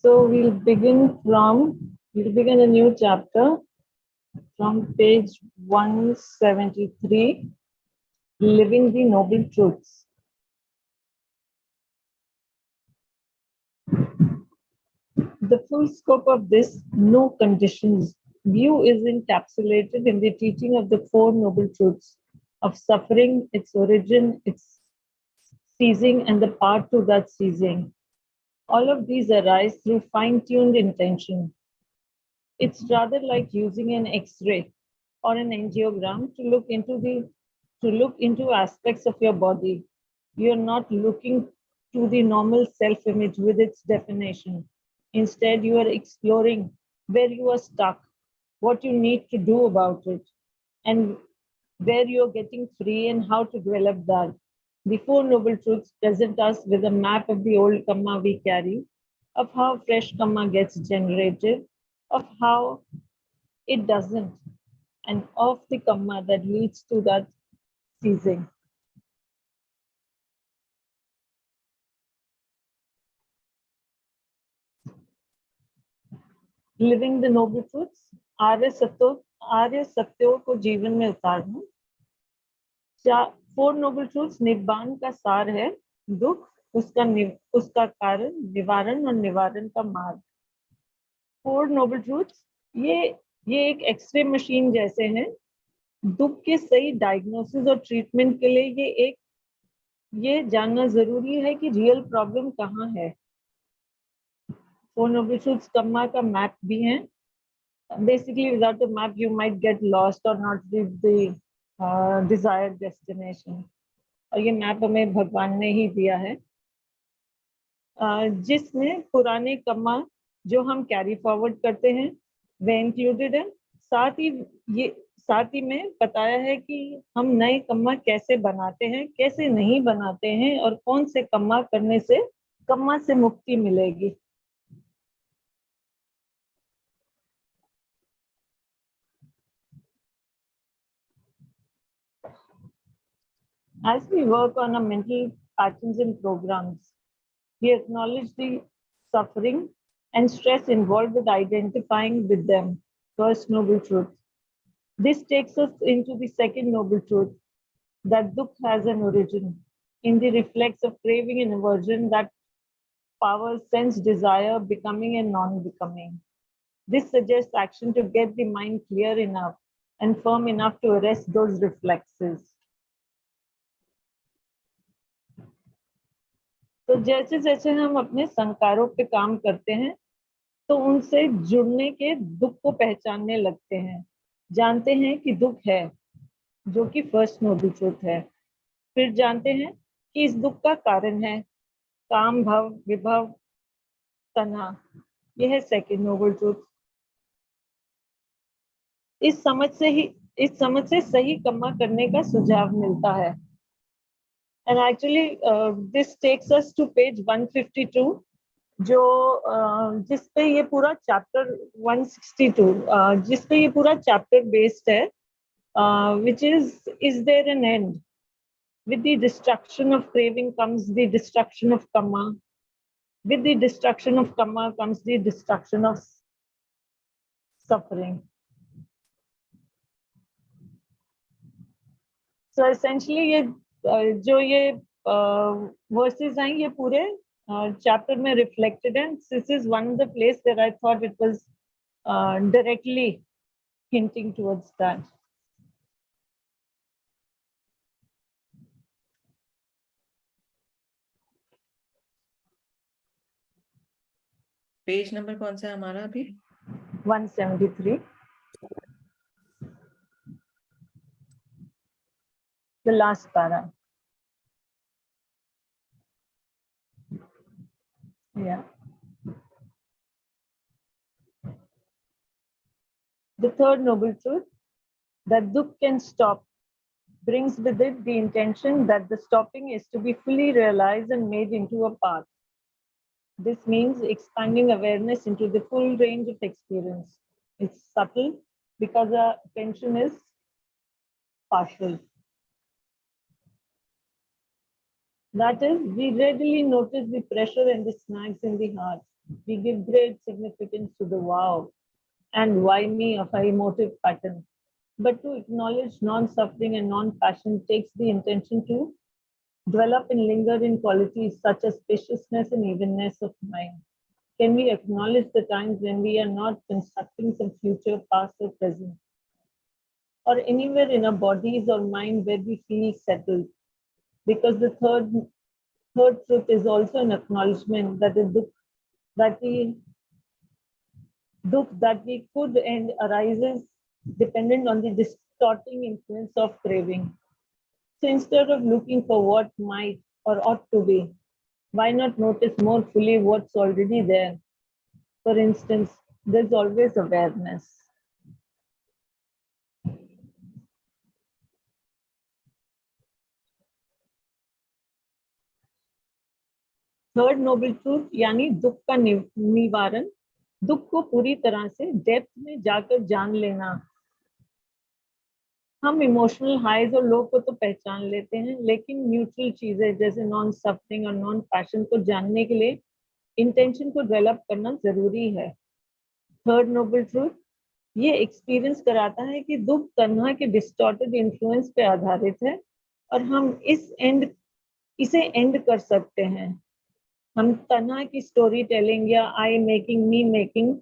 So we'll begin a new chapter from page 173, Living the Noble Truths. The full scope of this no conditions view is encapsulated in the teaching of the Four Noble Truths of suffering, its origin, its ceasing, and the path to that ceasing. All of these arise through fine-tuned intention. It's rather like using an X-ray or an angiogram to look into aspects of your body. You're not looking to the normal self-image with its definition. Instead, you are exploring where you are stuck, what you need to do about it, and where you're getting free and how to develop that. The Four Noble Truths present us with a map of the old Kamma we carry, of how fresh Kamma gets generated, of how it doesn't, and of the Kamma that leads to that ceasing. Living the noble truths, आर्य सत्यों को जीवन में उतारना। Four noble truths निब्बान का सार है, दुख, उसका कारण, निवारण और निवारण का मार्ग। फोर नोबल ट्रूथ्स ये एक एक्सरे मशीन जैसे हैं। दुख के सही डायग्नोसिस और ट्रीटमेंट के लिए ये जानना जरूरी है कि रियल प्रॉब्लम कहाँ है। Four Noble Truths Kamma का मैप भी है। Basically, without a map, you might get lost or not reach the desired destination. और ये मैप हमें भगवान ने ही दिया है, जिसमें पुराने कम्मा जो हम कैरी फॉरवर्ड करते हैं वे इंक्लूडेड है। साथ ही में बताया है कि हम नए कम्मा कैसे बनाते हैं, कैसे नहीं बनाते हैं, और कौन से कम्मा करने से कम्मा से मुक्ति मिलेगी। As we work on our mental patterns and programs, we acknowledge the suffering and stress involved with identifying with them. First Noble Truth. This takes us into the second Noble Truth, that dukh has an origin in the reflex of craving and aversion that power, sense, desire, becoming and non-becoming. This suggests action to get the mind clear enough and firm enough to arrest those reflexes. तो जैसे जैसे हम अपने संकारों पे काम करते हैं तो उनसे जुड़ने के दुख को पहचानने लगते हैं, जानते हैं कि दुख है, जो कि फर्स्ट नोबल ट्रूथ है। फिर जानते हैं कि इस दुख का कारण है काम, भव, विभव, तन्हा। यह है सेकंड नोबल ट्रूथ। इस समझ से सही कम्मा करने का सुझाव मिलता है। And actually, this takes us to page 152, जो जिस पे ये पूरा चैप्टर 162, जिस पे ये पूरा चैप्टर बेस्ड है, which is there an end? With the destruction of craving comes the destruction of Kamma. With the destruction of Kamma comes the destruction of suffering. So essentially, जो ये वर्सेस हैं ये पूरे चैप्टर में reflected हैं। This is one of the place where I thought it was directly hinting towards that. Page number कौन सा है हमारा अभी? 173, the last para. Yeah. The third noble truth, that dukh can stop brings with it the intention that the stopping is to be fully realized and made into a path. This means expanding awareness into the full range of experience. It's subtle because our attention is partial. That is, we readily notice the pressure and the snags in the heart. We give great significance to the wow and why me of our emotive pattern. But to acknowledge non-suffering and non-passion takes the intention to develop and linger in qualities such as spaciousness and evenness of mind. Can we acknowledge the times when we are not constructing some future, past, or present, or anywhere in our bodies or mind where we feel settled? Because the third truth is also an acknowledgement that the that we that we could end arises dependent on the distorting influence of craving. So instead of looking for what might or ought to be, why not notice more fully what's already there? For instance, there's always awareness. Third noble truth यानी दुख का निवारण, दुख को पूरी तरह से depth में जाकर जान लेना। हम इमोशनल हाइज और लो को तो पहचान लेते हैं, लेकिन न्यूट्रल चीजें जैसे नॉन सफरिंग और नॉन पैशन को जानने के लिए इंटेंशन को डेवलप करना जरूरी है। थर्ड नोबल ट्रूथ ये एक्सपीरियंस कराता है कि दुख तन्हा के डिस्टॉर्टेड इन्फ्लुएंस पे आधारित है और हम इसे एंड कर सकते हैं। हम तन्हा की स्टोरी टेलिंग या आई मेकिंग मी मेकिंग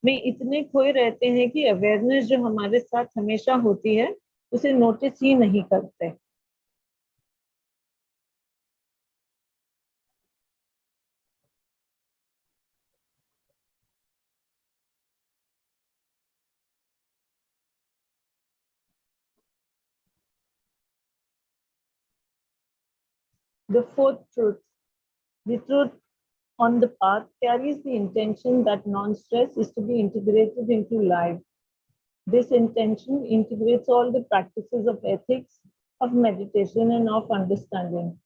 में इतने खोए रहते हैं कि अवेयरनेस जो हमारे साथ हमेशा होती है उसे नोटिस ही नहीं करते। The fourth truth, the truth on the path carries the intention that non-stress is to be integrated into life. This intention integrates all the practices of ethics, of meditation, and of understanding.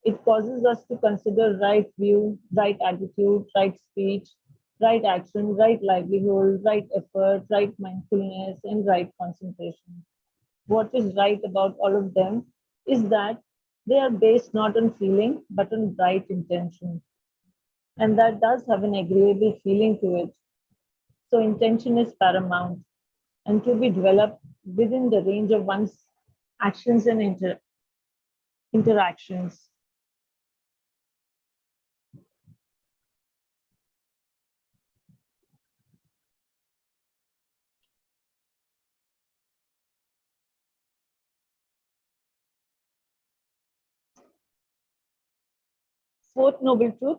It causes us to consider right view, right attitude, right speech, right action, right livelihood, right effort, right mindfulness, and right concentration. What is right about all of them is that they are based not on feeling, but on right intention. And that does have an agreeable feeling to it. So intention is paramount and to be developed within the range of one's actions and interactions. Fourth noble truth,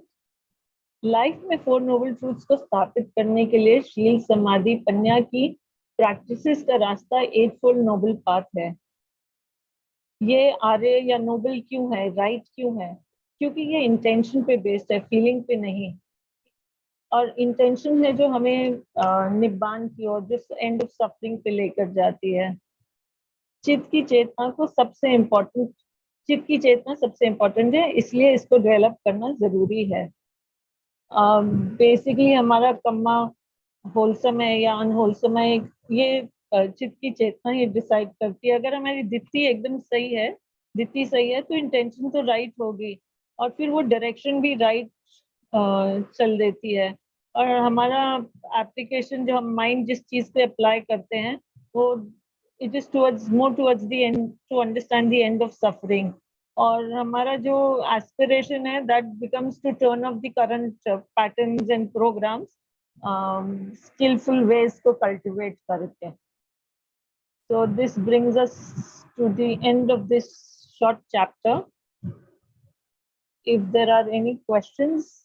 life में four noble truths को स्थापित करने के लिए शील समाधि पन्या की practices का रास्ता एट फोल्ड नोबल पाथ है। ये आर्य या नोबल क्यों है, राइट क्यों है? क्योंकि ये इंटेंशन पे बेस्ड है, फीलिंग पे नहीं। और इंटेंशन है जो हमें निब्बान की ओर, जो एंड ऑफ सफरिंग पे लेकर जाती है। चित्त की चेतना को सबसे इम्पोर्टेंट चित्त की चेतना सबसे इम्पोर्टेंट है, इसलिए इसको डेवलप करना जरूरी है। बेसिकली हमारा कम्मा होलसम है या अनहोलसम है, ये चित्त की चेतना ये डिसाइड करती है। अगर हमारी दित्ती एकदम सही है, दित्ती सही है तो इंटेंशन तो राइट होगी और फिर वो डायरेक्शन भी राइट चल देती है। और हमारा एप्लीकेशन जो हम माइंड जिस चीज पे अप्लाई करते हैं वो it is towards more towards the end, to understand the end of suffering. और हमारा जो एस्पिरेशन है that becomes to turn of the current patterns and programs skillful ways to cultivate करके। So this brings us to the end of this short chapter. If there are any questions.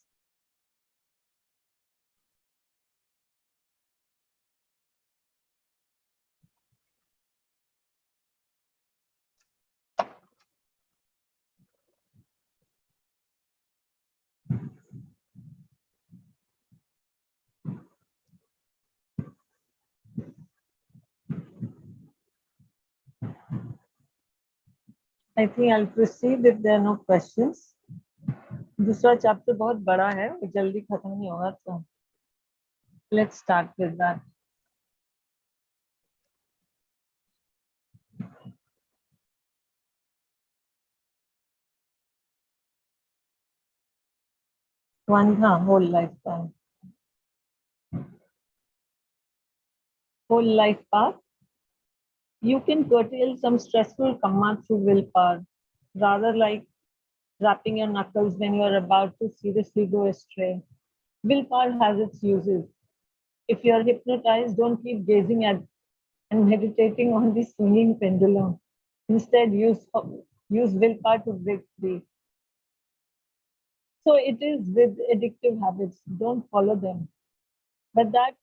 I think I'll proceed if there are no questions. दूसरा chapter बहुत बड़ा है, वो जल्दी खत्म नहीं होगा, तो let's start with that. One, whole lifetime. Whole life path. You can curtail some stressful kamma through willpower, rather like rapping your knuckles when you are about to seriously go astray. Willpower has its uses. If you are hypnotized, don't keep gazing at and meditating on the swinging pendulum. Instead, use willpower to break free. So it is with addictive habits. Don't follow them. But that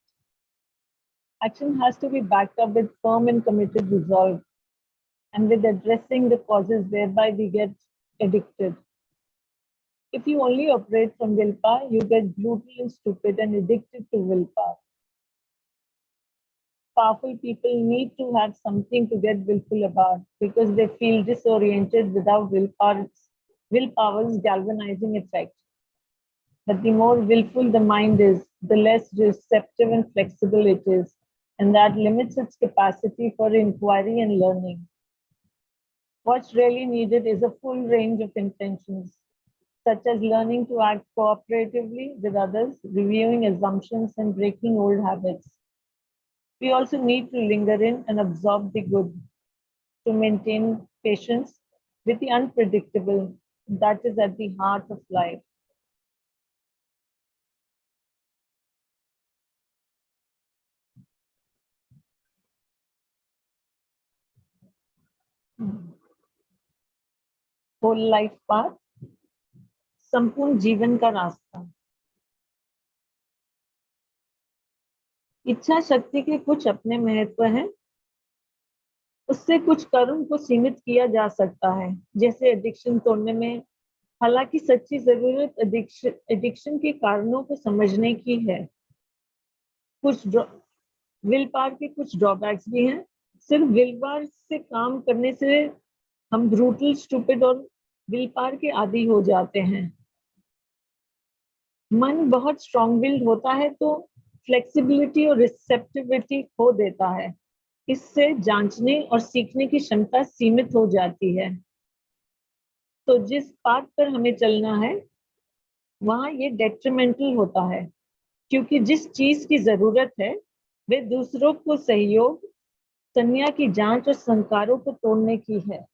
action has to be backed up with firm and committed resolve and with addressing the causes whereby we get addicted. If you only operate from willpower, you get brutal and stupid and addicted to willpower. Powerful people need to have something to get willful about because they feel disoriented without willpower's galvanizing effect. But the more willful the mind is, the less receptive and flexible it is, and that limits its capacity for inquiry and learning. What's really needed is a full range of intentions, such as learning to act cooperatively with others, reviewing assumptions, and breaking old habits. We also need to linger in and absorb the good, to maintain patience with the unpredictable that is at the heart of life. Whole life path, संपूर्ण जीवन का रास्ता. इच्छा शक्ति के कुछ अपने महत्व हैं, उससे कुछ कर्म को सीमित किया जा सकता है, जैसे एडिक्शन तोड़ने में. हालांकि सच्ची जरूरत एडिक्शन के कारणों को समझने की है. कुछ विल पावर के कुछ ड्रॉबैक्स भी हैं. सिर्फ विल पावर से काम करने से हम ब्रूटल, स्टूपिड और विल पावर के आदी हो जाते हैं. मन बहुत स्ट्रॉन्ग विल्ड होता है तो फ्लेक्सिबिलिटी और रिसेप्टिविटी खो देता है. इससे जांचने और सीखने की क्षमता सीमित हो जाती है. तो जिस पाथ पर हमें चलना है वहां ये डेट्रीमेंटल होता है, क्योंकि जिस चीज की जरूरत है वे दूसरों को सहयोग, संज्ञा की जांच और संस्कारों को तोड़ने की है.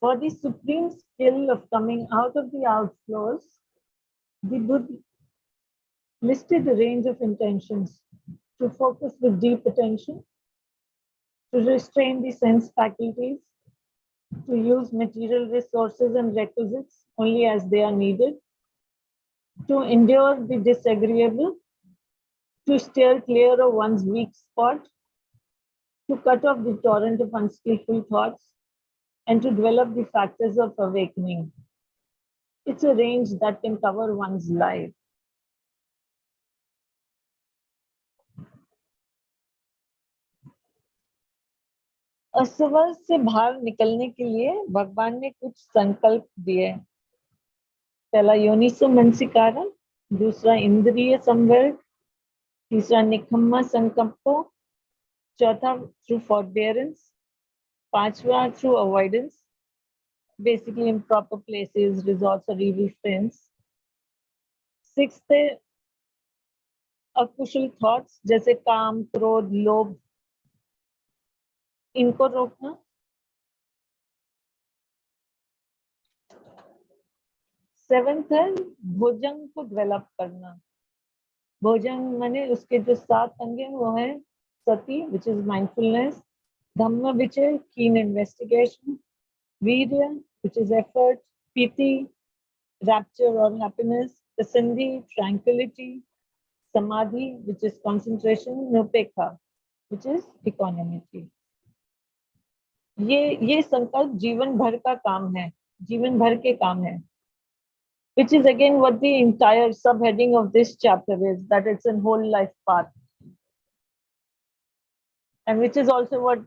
For the supreme skill of coming out of the outflows, the Buddha listed a range of intentions: to focus with deep attention, to restrain the sense faculties, to use material resources and requisites only as they are needed, to endure the disagreeable, to steer clear of one's weak spot, to cut off the torrent of unskillful thoughts, and to develop the factors of awakening. It's a range that can cover one's life. असवर से बाहर निकलने के लिए भगवान ने कुछ संकल्प दिए. पहला योनिसो मनसिकारा, दूसरा इंद्रिय संवर्ग, तीसरा निखम्मा संकल्पो, चौथा थ्रू फॉरबेरेंस, पांचवा through avoidance, basically improper places, resorts or evil friends. Sixth, अकुशल थॉट्स जैसे काम, क्रोध, लोभ, इनको रोकना. सेवेंथ है भोजन को डेवलप करना. भोजन माने उसके जो 7 अंग हैं वो है सति, which is mindfulness, Dhamma विचय, keen investigation, वीर्य, विच इज एफर्ट, पीति, rapture or happiness, pasandhi, tranquility, samadhi, which is concentration, nopekha, which is equanimity. ये संकल्प जीवन भर का काम है, जीवन भर के काम है, which is again what the entire subheading of this chapter is, that it's a whole life path, and which is also what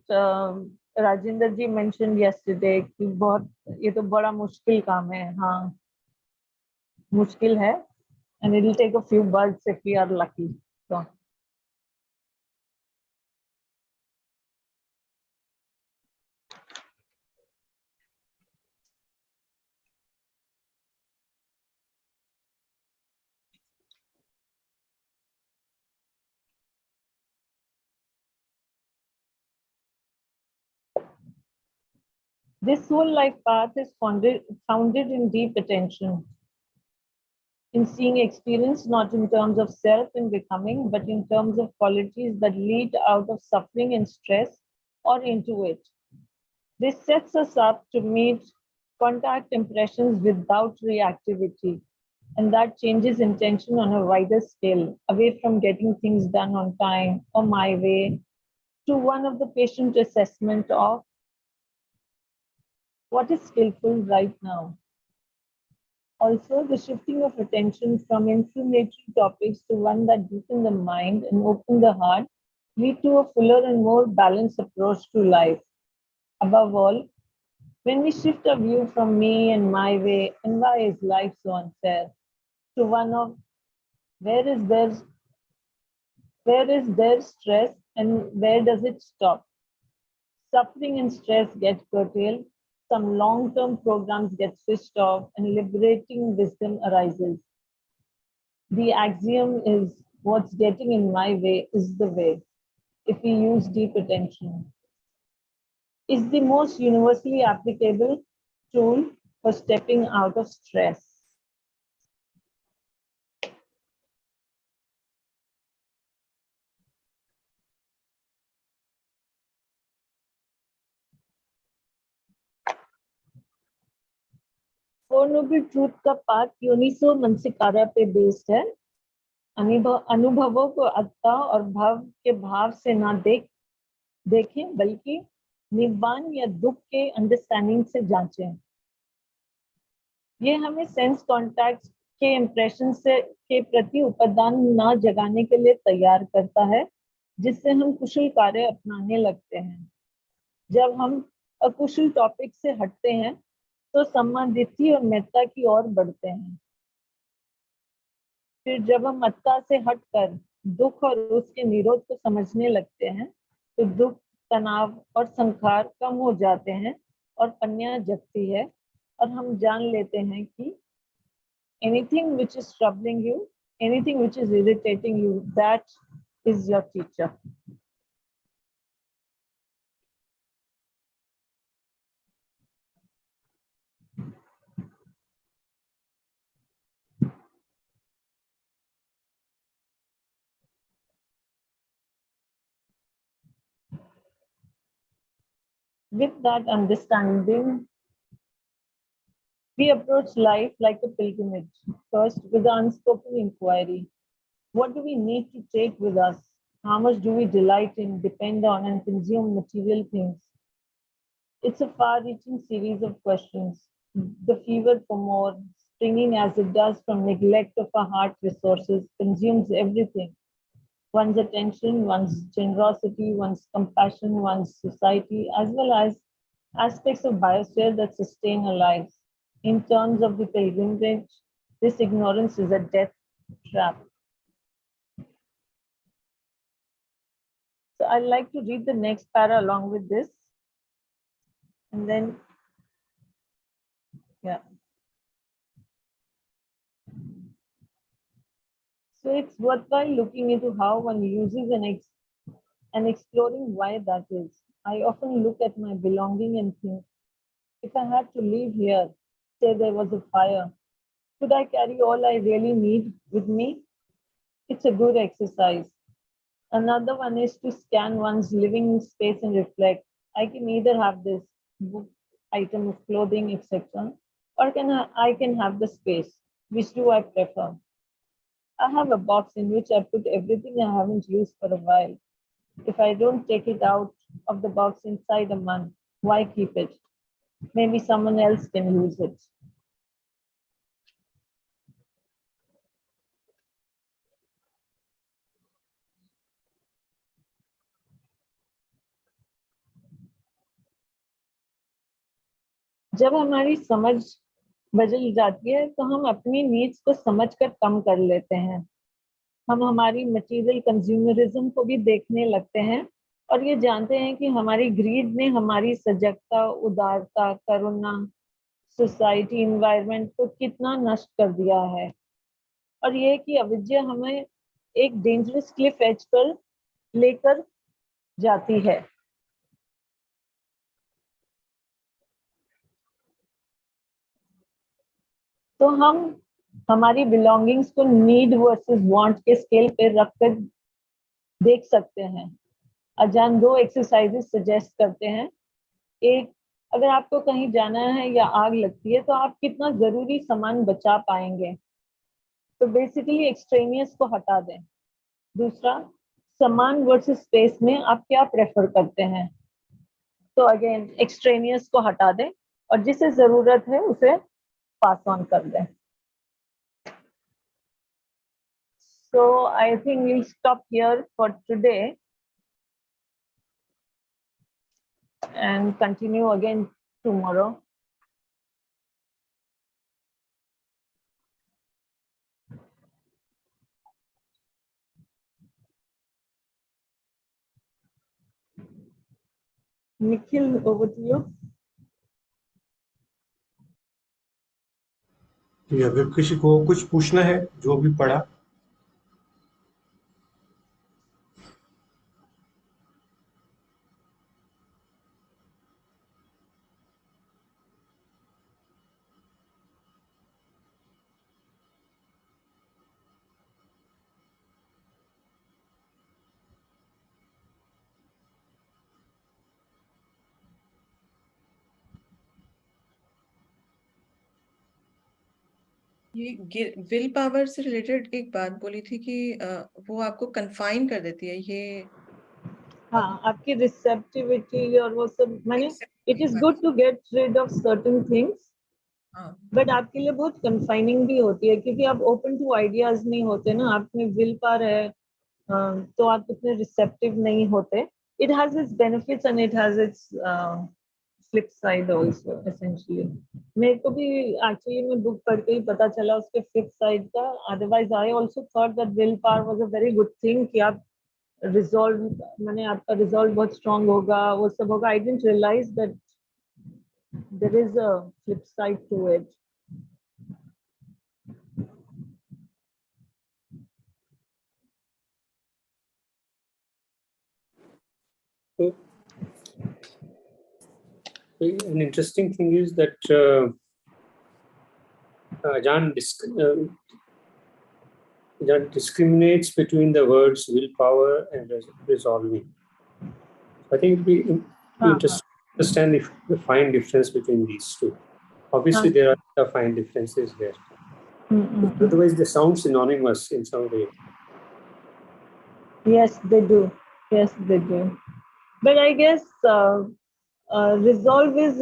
Rajinder ji mentioned yesterday कि बहुत ये तो बड़ा मुश्किल काम है. हाँ, मुश्किल है, and it will take a few births if we are lucky. So this whole life path is founded in deep attention, in seeing experience not in terms of self and becoming, but in terms of qualities that lead out of suffering and stress or into it. This sets us up to meet contact impressions without reactivity, and that changes intention on a wider scale, away from getting things done on time or my way, to one of the patient assessment of what is skillful right now. Also, the shifting of attention from inflammatory topics to one that deepen the mind and open the heart lead to a fuller and more balanced approach to life. Above all, when we shift our view from me and my way and why is life so unfair to one of where is there where is there stress and where does it stop? Suffering and stress get curtailed, some long-term programs get switched off, and liberating wisdom arises. The axiom is what's getting in my way is the way, if we use deep attention. Is the most universally applicable tool for stepping out of stress. Four noble truth का पाठ योनिसो मनसिकारा पे based है. अनुभवों को आत्मा और भाव के भाव से ना देखें, बल्कि निब्बान या दुख के अंडरस्टैंडिंग से जांचें. ये हमें सेंस कॉन्टैक्ट के इम्प्रेशन से के प्रति उपादान ना जगाने के लिए तैयार करता है, जिससे हम कुशल कार्य अपनाने लगते हैं. जब हम अकुशल टॉपिक से हटते हैं तो सम्मादिति और मेत्ता की ओर बढ़ते हैं. फिर जब हम मत्ता से हटकर दुख और उसके निरोध को समझने लगते हैं तो दुख, तनाव और संखार कम हो जाते हैं और पन्या जगती है और हम जान लेते हैं कि anything which is troubling you, anything which is irritating you, that is your teacher. With that understanding, we approach life like a pilgrimage, first with the unspoken inquiry. What do we need to take with us? How much do we delight in, depend on, and consume material things? It's a far-reaching series of questions. The fever for more, springing as it does from neglect of our heart resources, consumes everything. One's attention, one's generosity, one's compassion, one's society, as well as aspects of biosphere that sustain our lives. In terms of the pilgrimage, this ignorance is a death trap. So I'd like to read the next para along with this. And then, yeah. So it's worthwhile looking into how one uses and exploring why that is. I often look at my belonging and think, if I had to leave here, say there was a fire, could I carry all I really need with me? It's a good exercise. Another one is to scan one's living space and reflect. I can either have this book, item of clothing, etc., or I can have the space. Which do I prefer? I have a box in which I put everything I haven't used for a while. If I don't take it out of the box inside a month, Why keep it? Maybe someone else can use it. जब हमारी समझ बदल जाती है तो हम अपनी needs को समझकर कम कर लेते हैं। हम हमारी मटेरियल कंज्यूमरिज्म को भी देखने लगते हैं और ये जानते हैं कि हमारी ग्रीड ने हमारी सजगता, उदारता, करुणा, सोसाइटी, इन्वायरमेंट को कितना नष्ट कर दिया है। और ये कि अविद्या हमें एक डेंजरस क्लिफ एज पर लेकर जाती है। तो हम हमारी बिलोंगिंग्स को नीड वर्सेस वांट के स्केल पे रखकर देख सकते हैं। अजान 2 एक्सरसाइजेस सजेस्ट करते हैं। एक, अगर आपको कहीं जाना है या आग लगती है तो आप कितना जरूरी सामान बचा पाएंगे, तो बेसिकली एक्सट्रेनियस को हटा दें। दूसरा, सामान वर्सेस स्पेस में आप क्या प्रेफर करते हैं, तो अगेन एक्सट्रेनियस को हटा दें और जिसे जरूरत है उसे पास ऑन कर दें। So I think we'll stop here for today and continue again tomorrow. Nikhil, over to you. अगर किसी को कुछ पूछना है जो भी पढ़ा, ये विल पावर से रिलेटेड एक बात बोली थी कि वो आपको कन्फाइन कर देती है। ये हाँ, आपकी रिसेप्टिविटी और वो सब, माने it is good to get rid of certain things, but आपके लिए बहुत कन्फाइनिंग भी होती है क्योंकि आप ओपन टू आइडियाज नहीं होते ना। आप में विल पावर है तो आप उतने रिसेप्टिव नहीं होते। It has its benefits and it has its flip side also essentially. मेरे को भी एक्चुअली में बुक पढ़ के ही पता चला उसके फ्लिप साइड का। Otherwise I also thought that will power was a very good thing कि आप रिजॉल्व, मैंने आपका रिजॉल्व बहुत स्ट्रांग होगा, वो सब होगा। I didn't realize that there is a flip side to it. an interesting thing is that John discriminates between the words willpower and resolving. I think it would be interesting to understand if the fine difference between these two. Obviously, there are fine differences there. Otherwise, they sound synonymous in some way. Yes, they do. Yes, they do. But I guess resolve is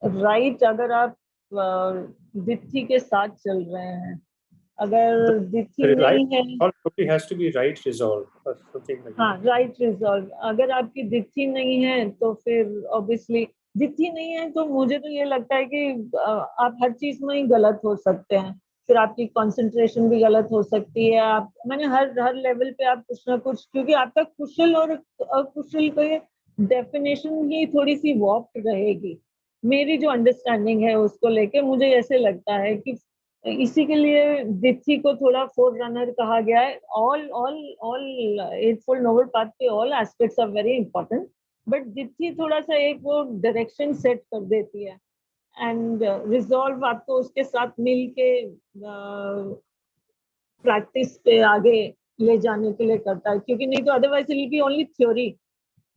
right अगर आप दिथि के साथ चल रहे हैं। अगर दिथि नहीं है, probably has to be right resolve or something like हाँ, right resolve। अगर आपकी दिथि नहीं है तो फिर obviously दिथि नहीं है तो मुझे तो ये लगता है कि आप हर चीज में ही गलत हो सकते हैं। फिर आपकी कंसंट्रेशन भी गलत हो सकती है। आप मैंने हर लेवल पे आप कुछ ना कुछ, क्योंकि आपका कुशल और अकुशल के डेफिनेशन ही थोड़ी सी वॉर्प्ड रहेगी। मेरी जो अंडरस्टैंडिंग है उसको लेके मुझे ऐसे लगता है कि इसी के लिए दिथि को थोड़ा फोर रनर कहा गया है। ऑल एटफोल्ड नोबल पाथ के all aspects are very important, but दिथि थोड़ा सा एक वो डायरेक्शन सेट कर देती है। एंड रिजॉल्व आपको उसके साथ मिल के प्रैक्टिस पे आगे ले जाने के लिए करता है, क्योंकि नहीं तो otherwise it will be only theory,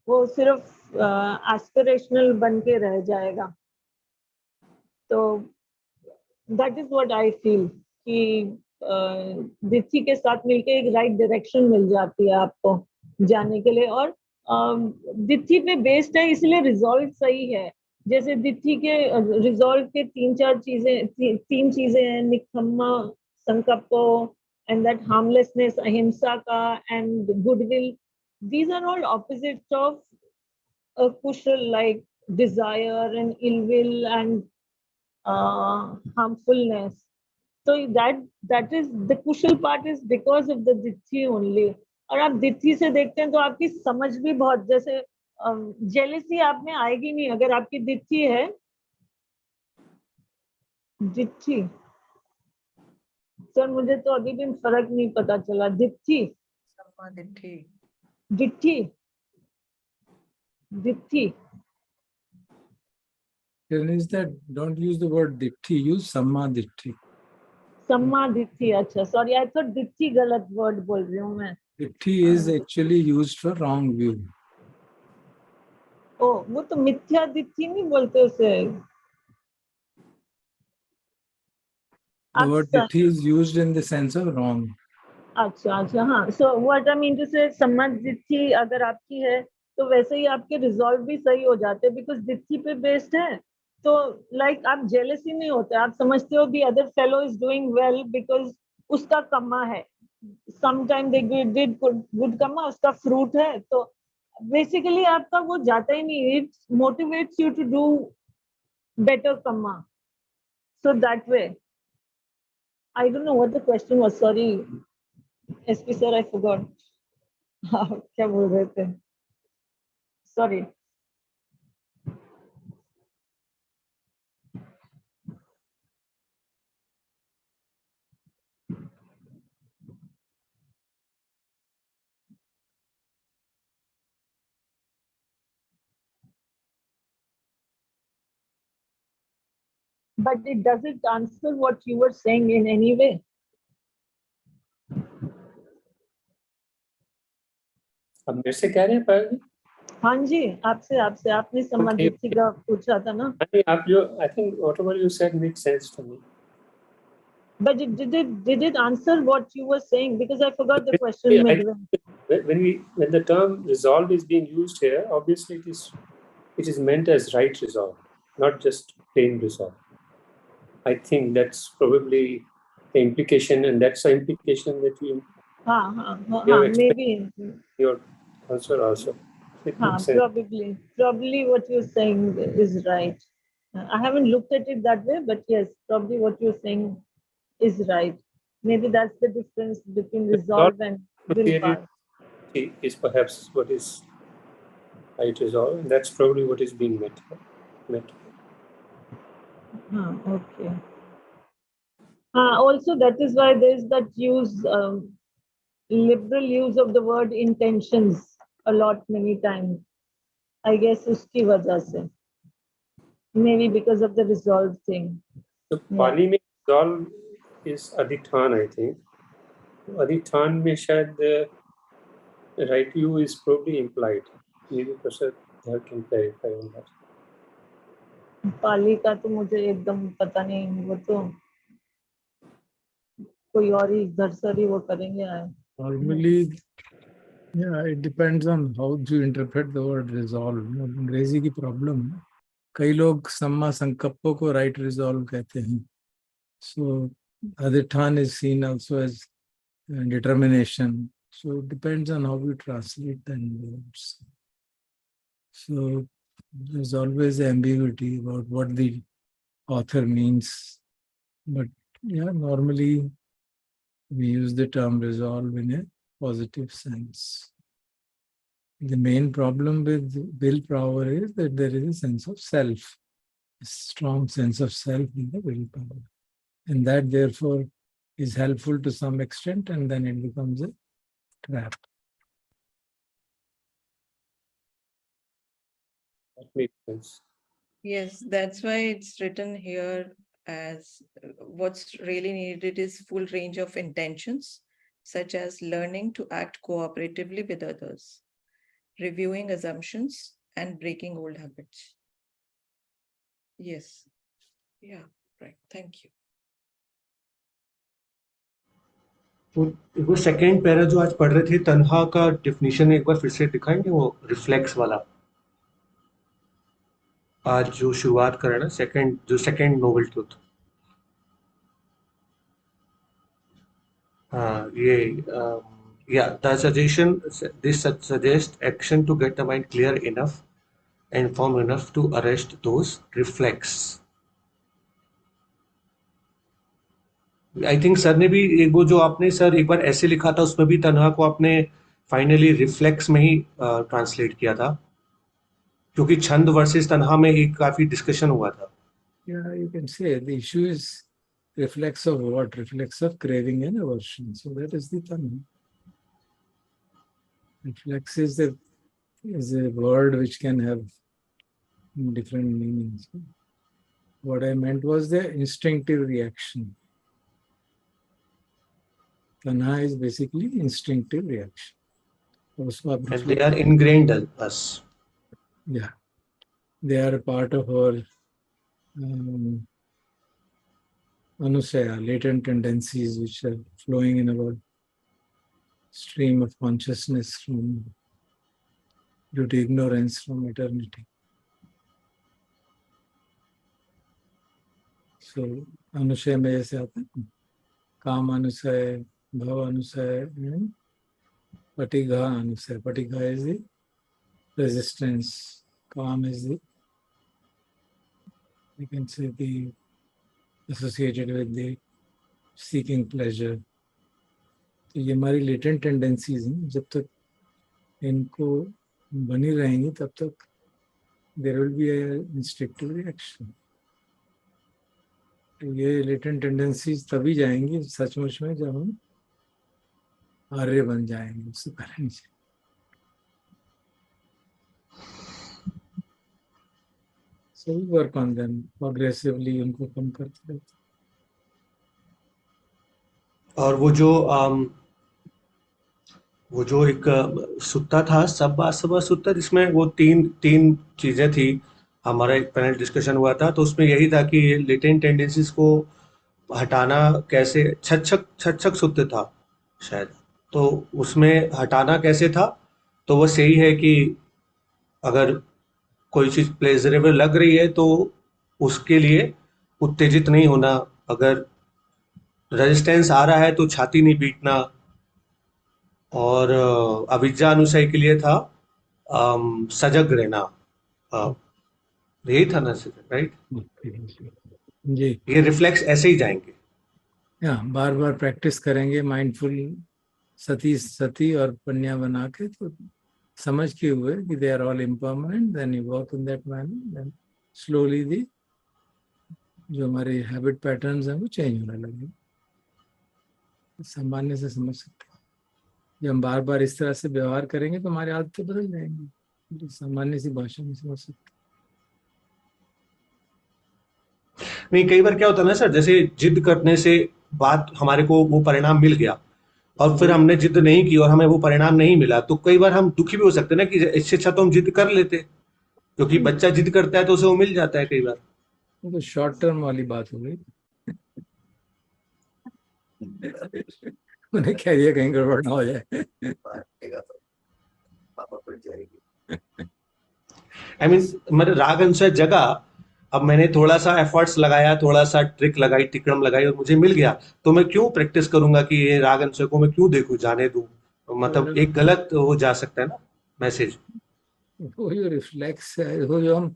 वो सिर्फ एस्पिरेशनल बन के रह जाएगा। तो that is what I feel कि दिथि के साथ मिलके एक राइट डायरेक्शन मिल जाती है आपको जाने के लिए। और दिथि पे बेस्ड है, इसलिए रिजॉल्व सही है। जैसे दिथि के रिजॉल्व के तीन चीजें हैं, निकम्मा, संकल्पो, एंड दैट हार्मलेसनेस, अहिंसा का, and goodwill. These are all opposites of a kushal, like desire and ill will and harmfulness. So that is the Kusal part is because of the दिथि only. और आप दिथि से देखते हैं तो आपकी समझ भी बहुत, जैसे जेलेसी आप में आएगी नहीं अगर आपकी दिथि है. दिथि, सर मुझे तो अभी भी फर्क नहीं पता चला. दिथि, सम्मादिथि. दिथि, दिथि. Is that don't use the word ditti, use sammaditthi. सम्मा दिथि. अच्छा, सॉरी, आई थॉट दिथि गलत वर्ड बोल रही हूँ मैं. Ditti is actually used for wrong view. ओ, वो तो मिथ्या दिथि नहीं बोलते उसे. The word ditti is used in the sense of wrong. अच्छा अच्छा, हाँ. So what I mean to say, सम्मत दिथि अगर आपकी है तो वैसे ही आपके रिजॉल्व भी सही हो जाते हैं, बिकॉज दिथि पे बेस्ड है. तो लाइक आप जेलसी नहीं होते, आप समझते हो the other fellow is doing well because उसका कम्मा है. समटाइम दे डिड गुड कम्मा, उसका फ्रूट है. तो बेसिकली आपका वो जाता ही नहीं. It motivates you to do better kamma. So that way, I don't know what the question was. Sorry, SP sir, I forgot. क्या बोल रहे थे? Sorry. But it doesn't answer what you were saying in any way. अब मेरे से कह रहे हैं पायल जी? हाँ जी, आपसे आपने समाधिति का पूछा था ना. आप जो, I think whatever you said makes sense to me. But did it answer what you were saying? Because I forgot the question Yeah, midway. when the term resolve is being used here, obviously it is meant as right resolve, not just plain resolve. I think that's probably the implication, and that's the implication that you have maybe. Your answer also. It makes sense. Probably what you're saying is right. I haven't looked at it that way, but yes, probably what you're saying is right. Maybe that's the difference between resolve and willpower. Is perhaps what is right resolve, and that's probably what is being met. Okay. Also, that is why there's that liberal use of the word intentions a lot, many times. I guess uski wajah se. Maybe because of the resolve thing. So Pali mein resolve is adhithan, I think. Adhithan mein shayad the right view is probably implied. Maybe Professor can clarify on that. पाली का तो मुझे एकदम पता नहीं, वो तो कोई और ही धरसरी वो करेंगे. Normally, yeah, it depends on how you interpret the word resolve. अंग्रेजी की प्रॉब्लम है. कई लोग सम्मा संकल्पों को right resolve कहते हैं. So adhithan is seen also as determination. So it depends on how you translate the words. So there's always ambiguity about what the author means. But yeah, normally we use the term resolve in a positive sense. The main problem with willpower is that there is a sense of self, a strong sense of self in the willpower. And that therefore is helpful to some extent, and then it becomes a trap. That makes sense. Yes, that's why it's written here as what's really needed is full range of intentions, such as learning to act cooperatively with others, reviewing assumptions, and breaking old habits. Yes. Yeah, right. Thank you. तो वो second para जो आज पढ़ रहे थे, तन्हा का definition एक बार फिर से दिखाएंगे, वो रिफ्लेक्स वाला आज जो शुरुआत कर रहे हैं ना, सेकंड नोबल ट्रूथ। हाँ ये yeah, the suggestion, this suggests action to get the mind clear enough and firm enough to arrest those reflex. I think sir ने भी एक वो जो आपने सर एक बार ऐसे लिखा था, उसमें भी तन्हा को आपने फाइनली रिफ्लेक्स में ही ट्रांसलेट किया था, क्योंकि छंद वर्सेस तन्हा में एक काफी डिस्कशन हुआ था। Yeah, you can say the issue is reflex of what? Reflex of craving and aversion. So that is the tanha. Reflex is a word which can have different meanings. What I meant was the instinctive reaction. Tanha is basically instinctive reaction. Also, And they are ingrained in us. Yeah, they are a part of our anusaya, latent tendencies which are flowing in our stream of consciousness from due to ignorance from eternity. So, anushaya में जैसे आता है काम अनुशय, भाव anushaya, patigha anushaya. Patigha is the resistance. Calm is the, you can say, the associated with the seeking pleasure. तो ये हमारी latent tendencies हैं, जब तक इनको बनी रहेंगी तब तक there will be instinctive reaction. तो ये लेटेंट टेंडेंसीज तभी जाएंगी सचमुच में जब हम आर्य बन जाएंगे, उससे पहले नहीं. So we work on them progressively, उनको कम करते रहते. और वो जो एक सुत्ता था, सब्बा सब्बा सुत्ता, जिसमें वो तीन चीजें थी, हमारा एक पैनल डिस्कशन हुआ था, तो उसमें यही था कि लेटेंट टेंडेंसीज को हटाना कैसे, छक्षक सुत्त था शायद, तो उसमें हटाना कैसे था, तो वो सही है कि अगर कोई चीज प्लेजरेबल लग रही है तो उसके लिए उत्तेजित नहीं होना, अगर रेजिस्टेंस आ रहा है तो छाती नहीं पीटना, और अविद्या अनुसय के लिए था सजग रहना. यही था ना राइट? जी, ये रिफ्लेक्स ऐसे ही जाएंगे. बार बार प्रैक्टिस करेंगे माइंडफुल सती और पन्या बना के, तो समझ के हुए कि they are all impermanent, then you work in that manner, then slowly the जो हमारे हैबिट पैटर्न्स हैं वो चेंज होने लगे. सामान्य से समझ सकते हैं. जब हम बार बार इस तरह से व्यवहार करेंगे तो हमारी आदतें बदल जाएंगी. सामान्य सी भाषा में समझ सकते. नहीं, कई बार क्या होता है ना सर, जैसे जिद करने से बात हमारे को वो परिणाम मिल गया और फिर हमने जिद नहीं की और हमें वो परिणाम नहीं मिला, तो कई बार हम दुखी भी हो सकते हैं ना कि इससे अच्छा तो हम जिद कर लेते, क्योंकि बच्चा जिद करता है तो उसे वो मिल जाता है कई बार. तो शॉर्ट टर्म वाली बात हो गई. उन्हें कह दिया कहीं गड़बड़ ना हो जाए. आई मीन मेरे राग अनुसार जगह, अब मैंने थोड़ा सा एफर्ट्स लगाया, थोड़ा सा ट्रिक लगाई, टिकड़म लगाई और मुझे मिल गया, तो मैं क्यों प्रैक्टिस करूंगा कि ये राग अनुसार को मैं क्यों देखूं, जाने दूं. मतलब एक गलत हो जा सकता है ना मैसेज. वो जो रिफ्लेक्स है, वो जो हम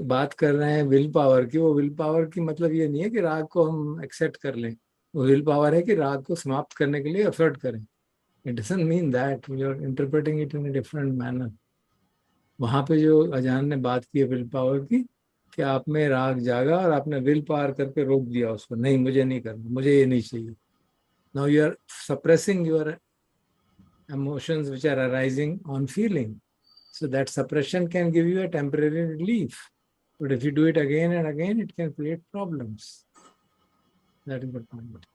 बात कर रहे हैं विल पावर की, वो विल पावर की मतलब ये नहीं है कि राग को हम एक्सेप्ट कर लें. वो विल पावर है कि राग को समाप्त करने के लिए एफर्ट करें. It doesn't mean that we are interpreting it in a different manner. वहां पे जो अजान ने बात की है विल पावर की, कि आप में राग जागा और आपने विल पावर करके रोक दिया उसको, नहीं मुझे नहीं करना, मुझे ये नहीं चाहिए. Now you are suppressing your emotions which are arising on feeling. So that suppression can give you a temporary relief. But if you do it again and again, it can create problems. That is the point.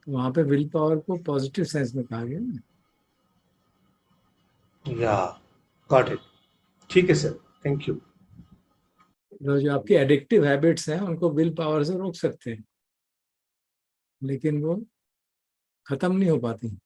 वहां पे will power को positive sense में कहा गया ना. या got it. ठीक है सर, थैंक यू. जो आपकी एडिक्टिव हैबिट्स हैं उनको विल पावर से रोक सकते हैं, लेकिन वो खत्म नहीं हो पाती।